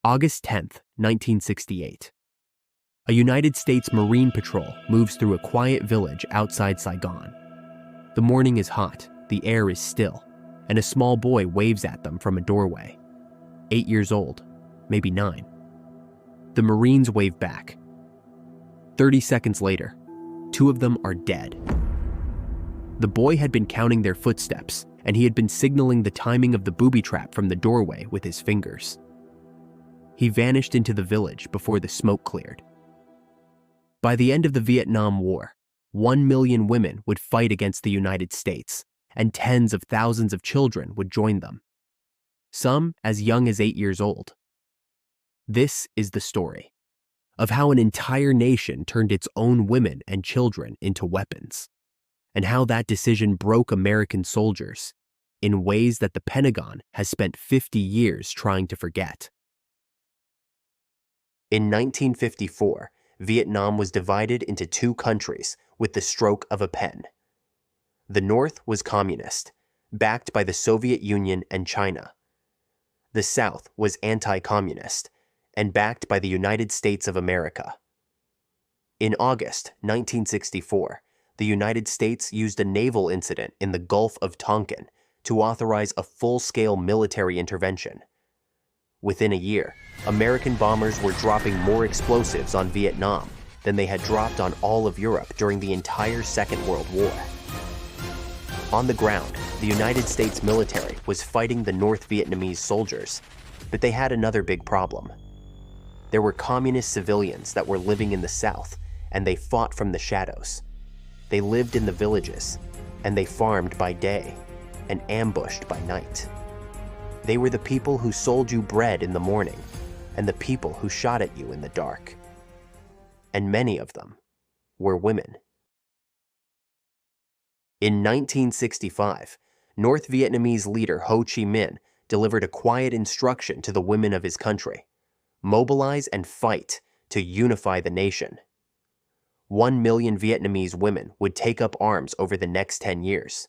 August 10th, 1968. A United States Marine patrol moves through a quiet village outside Saigon. The morning is hot, the air is still, and a small boy waves at them from a doorway. 8 years old, maybe 9. The Marines wave back. 30 seconds later, 2 of them are dead. The boy had been counting their footsteps, and he had been signaling the timing of the booby trap from the doorway with his fingers. He vanished into the village before the smoke cleared. By the end of the Vietnam War, 1 million women would fight against the United States, and tens of thousands of children would join them, some as young as 8 years old. This is the story of how an entire nation turned its own women and children into weapons, and how that decision broke American soldiers in ways that the Pentagon has spent 50 years trying to forget. In 1954, Vietnam was divided into 2 countries with the stroke of a pen. The North was communist, backed by the Soviet Union and China. The South was anti-communist and backed by the United States of America. In August 1964, the United States used a naval incident in the Gulf of Tonkin to authorize a full-scale military intervention. Within a year, American bombers were dropping more explosives on Vietnam than they had dropped on all of Europe during the entire Second World War. On the ground, the United States military was fighting the North Vietnamese soldiers, but they had another big problem. There were communist civilians that were living in the South, and they fought from the shadows. They lived in the villages, and they farmed by day and ambushed by night. They were the people who sold you bread in the morning and the people who shot at you in the dark. And many of them were women. In 1965, North Vietnamese leader Ho Chi Minh delivered a quiet instruction to the women of his country: mobilize and fight to unify the nation. 1 million Vietnamese women would take up arms over the next 10 years.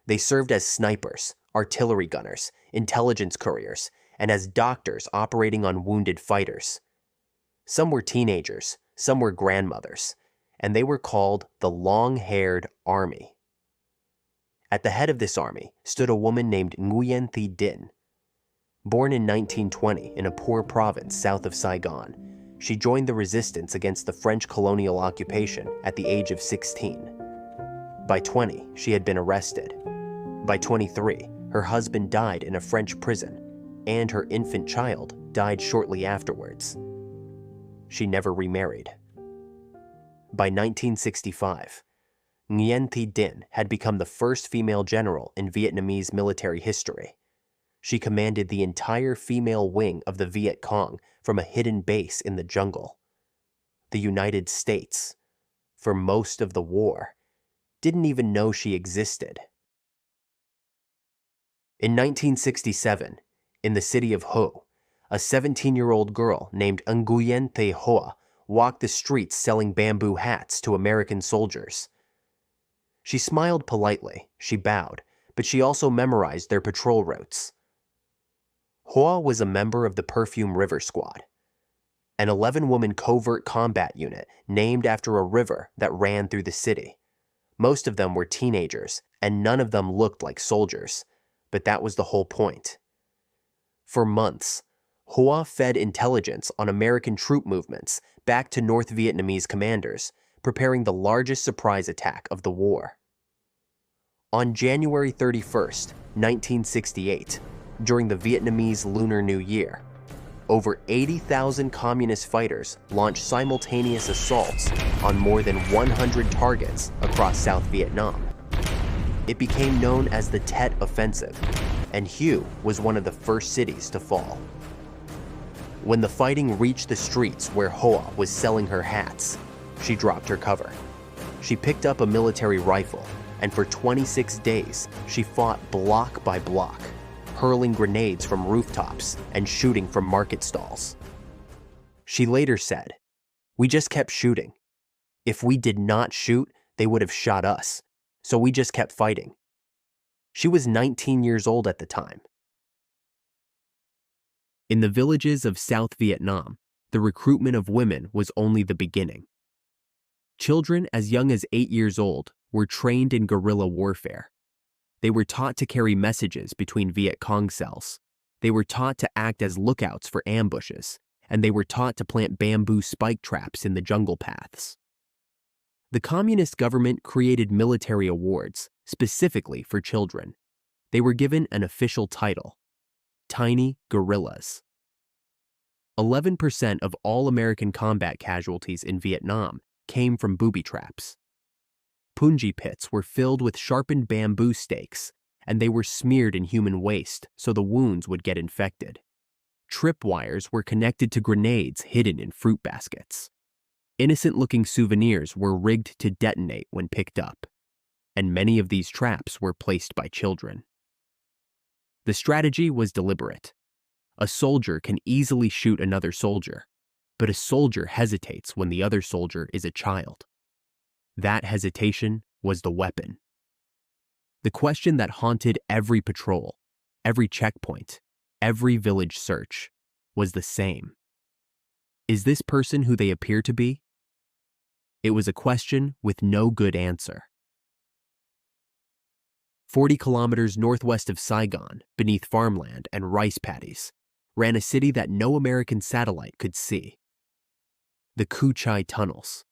They served as snipers, artillery gunners, intelligence couriers, and as doctors operating on wounded fighters. Some were teenagers, some were grandmothers, and they were called the Long-Haired Army. At the head of this army stood a woman named Nguyen Thi Dinh. Born in 1920 in a poor province south of Saigon, she joined the resistance against the French colonial occupation at the age of 16. By 20, she had been arrested. By 23, her husband died in a French prison, and her infant child died shortly afterwards. She never remarried. By 1965, Nguyen Thi Dinh had become the first female general in Vietnamese military history. She commanded the entire female wing of the Viet Cong from a hidden base in the jungle. The United States, for most of the war, didn't even know she existed. In 1967, in the city of Ho, a 17-year-old girl named Nguyen Thi Hoa walked the streets selling bamboo hats to American soldiers. She smiled politely, she bowed, but she also memorized their patrol routes. Hoa was a member of the Perfume River Squad, an 11-woman covert combat unit named after a river that ran through the city. Most of them were teenagers, and none of them looked like soldiers, but that was the whole point. For months, Hoa fed intelligence on American troop movements back to North Vietnamese commanders, preparing the largest surprise attack of the war. On January 31st, 1968, during the Vietnamese Lunar New Year, over 80,000 communist fighters launched simultaneous assaults on more than 100 targets across South Vietnam. It became known as the Tet Offensive, and Hue was one of the first cities to fall. When the fighting reached the streets where Hoa was selling her hats, she dropped her cover. She picked up a military rifle, and for 26 days, she fought block by block, hurling grenades from rooftops and shooting from market stalls. She later said, "We just kept shooting. If we did not shoot, they would have shot us, so we just kept fighting." She was 19 years old at the time. In the villages of South Vietnam, the recruitment of women was only the beginning. Children as young as 8 years old were trained in guerrilla warfare. They were taught to carry messages between Viet Cong cells. They were taught to act as lookouts for ambushes, and they were taught to plant bamboo spike traps in the jungle paths. The communist government created military awards specifically for children. They were given an official title, Tiny Guerrillas. 11% of all American combat casualties in Vietnam came from booby traps. Punji pits were filled with sharpened bamboo stakes, and they were smeared in human waste so the wounds would get infected. Tripwires were connected to grenades hidden in fruit baskets. Innocent-looking souvenirs were rigged to detonate when picked up, and many of these traps were placed by children. The strategy was deliberate. A soldier can easily shoot another soldier, but a soldier hesitates when the other soldier is a child. That hesitation was the weapon. The question that haunted every patrol, every checkpoint, every village search was the same. Is this person who they appear to be? It was a question with no good answer. 40 kilometers northwest of Saigon, beneath farmland and rice paddies, ran a city that no American satellite could see. The Cu Chi Tunnels.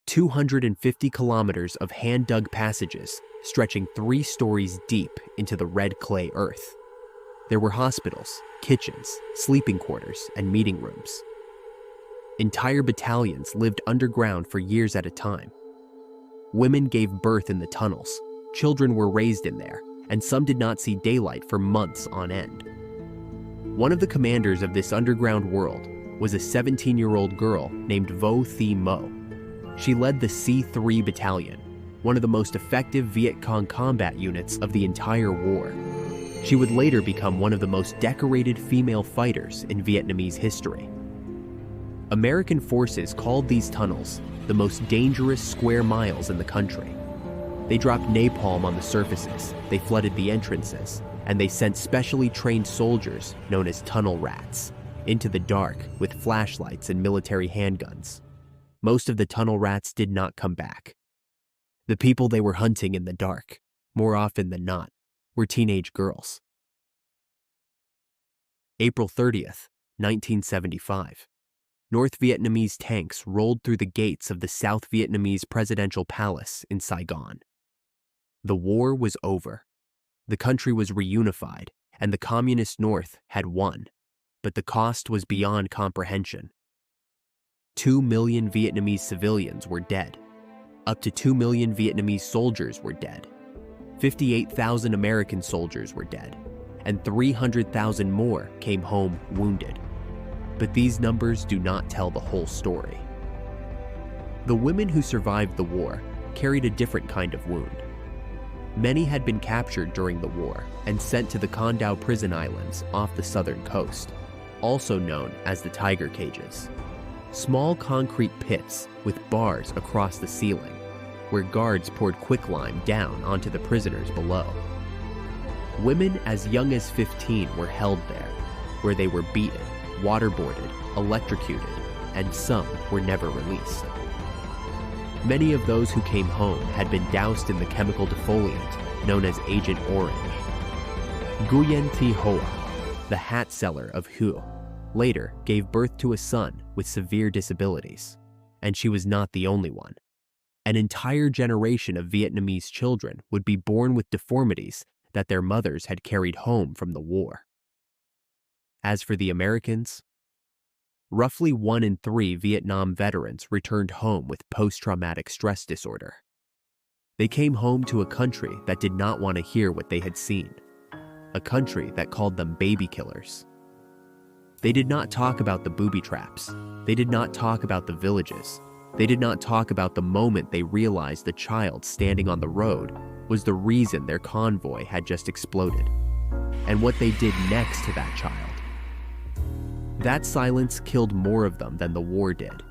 250 kilometers of hand-dug passages stretching 3 stories deep into the red clay earth. There were hospitals, kitchens, sleeping quarters, and meeting rooms. Entire battalions lived underground for years at a time. Women gave birth in the tunnels, children were raised in there, and some did not see daylight for months on end. One of the commanders of this underground world was a 17-year-old girl named Thi Mo. She led the C3 Battalion, one of the most effective Viet Cong combat units of the entire war. She would later become one of the most decorated female fighters in Vietnamese history. American forces called these tunnels the most dangerous square miles in the country. They dropped napalm on the surfaces, they flooded the entrances, and they sent specially trained soldiers, known as tunnel rats, into the dark with flashlights and military handguns. Most of the tunnel rats did not come back. The people they were hunting in the dark, more often than not, were teenage girls. April 30th, 1975. North Vietnamese tanks rolled through the gates of the South Vietnamese presidential palace in Saigon. The war was over. The country was reunified, and the communist North had won, but the cost was beyond comprehension. 2 million Vietnamese civilians were dead. Up to 2 million Vietnamese soldiers were dead. 58,000 American soldiers were dead, and 300,000 more came home wounded. But these numbers do not tell the whole story. The women who survived the war carried a different kind of wound. Many had been captured during the war and sent to the Con Dao prison islands off the southern coast, also known as the tiger cages. Small concrete pits with bars across the ceiling, where guards poured quicklime down onto the prisoners below. Women as young as 15 were held there, where they were beaten, waterboarded, electrocuted, and some were never released. Many of those who came home had been doused in the chemical defoliant known as Agent Orange. Nguyen Thi Hoa, the hat seller of Hue, later gave birth to a son with severe disabilities, and she was not the only one. An entire generation of Vietnamese children would be born with deformities that their mothers had carried home from the war. As for the Americans, roughly 1 in 3 Vietnam veterans returned home with post-traumatic stress disorder. They came home to a country that did not want to hear what they had seen, a country that called them baby killers. They did not talk about the booby traps. They did not talk about the villages. They did not talk about the moment they realized the child standing on the road was the reason their convoy had just exploded, and what they did next to that child. That silence killed more of them than the war did,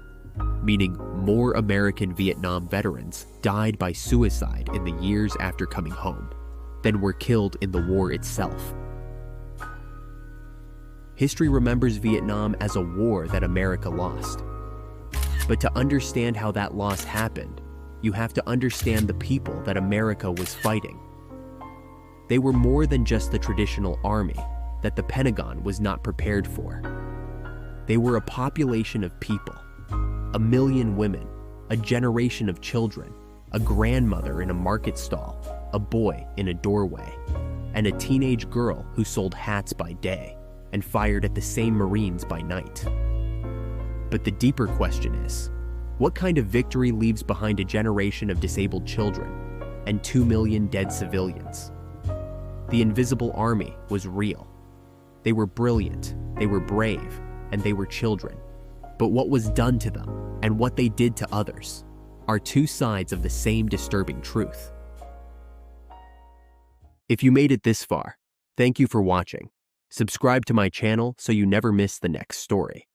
meaning more American Vietnam veterans died by suicide in the years after coming home than were killed in the war itself. History remembers Vietnam as a war that America lost. But to understand how that loss happened, you have to understand the people that America was fighting. They were more than just the traditional army that the Pentagon was not prepared for. They were a population of people, 1 million women, a generation of children, a grandmother in a market stall, a boy in a doorway, and a teenage girl who sold hats by day and fired at the same Marines by night. But the deeper question is, what kind of victory leaves behind a generation of disabled children and 2 million dead civilians? The Invisible Army was real. They were brilliant, they were brave, and they were children. But what was done to them and what they did to others are two sides of the same disturbing truth. If you made it this far, thank you for watching. Subscribe to my channel so you never miss the next story.